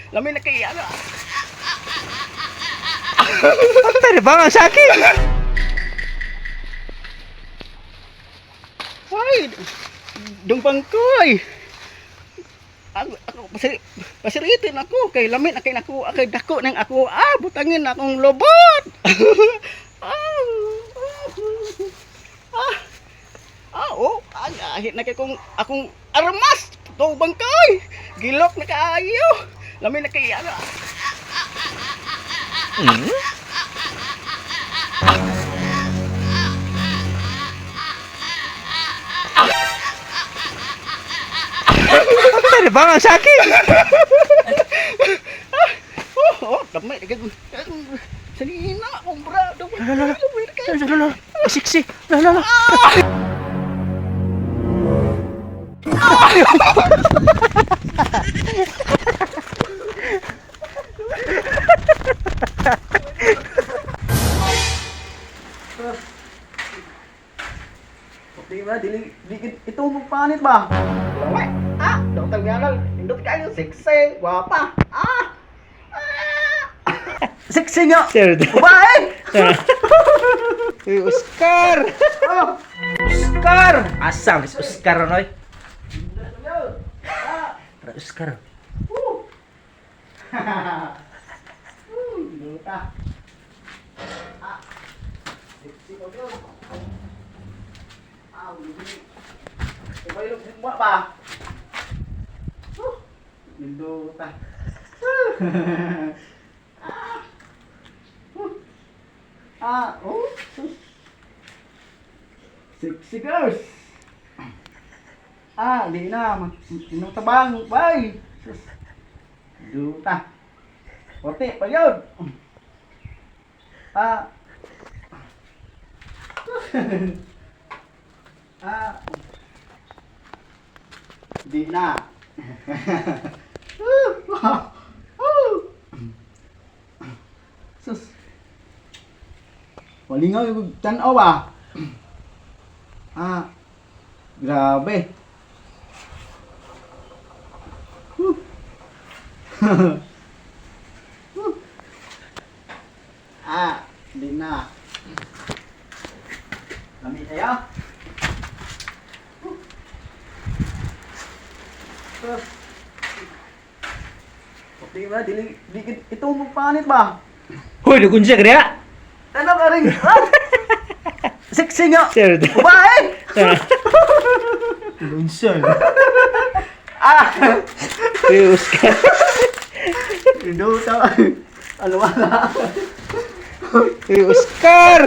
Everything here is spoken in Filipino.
Lamin na kay ano. Ano tayo ba ang sakit? Ay, dumpang koy. Ako pasiritin ako kay lamin na kay nako kay dako nang ako butangin akong lobot. Ahit na kay kong akong armas. To bangkoy. Gilok na kaayo. Lamin na kay ano. Ano tayo ba ang sakit? Damay na sanina akong brado. Lala. Siksi. Lala. Di ba? Dili ito magpanit ba? Laway. Doktor Mianal, indot kayo sexy, gwapa. Sexy nga. Sir. Babae. Uy, Oscar! Oscar! Asam, Oscar noy. Tara, Oscar. Luta. Sexy ko yun. Iba yung mo ba? Luta. Sexy girls. Di na. Inong tabang. Bye. Duta. Puti pa yun. Di na. Sus. Walingaw yung tanaw ba? Grabe. Di na. Lami tayo. Di ba? Ito magpanit ba? Hoy, nagunsa ka rin. Ano ka rin? Sexy nga. Sir. Babae. Nagunsa. Uy, Oscar. Duta. Ano wala? Uy, Oscar.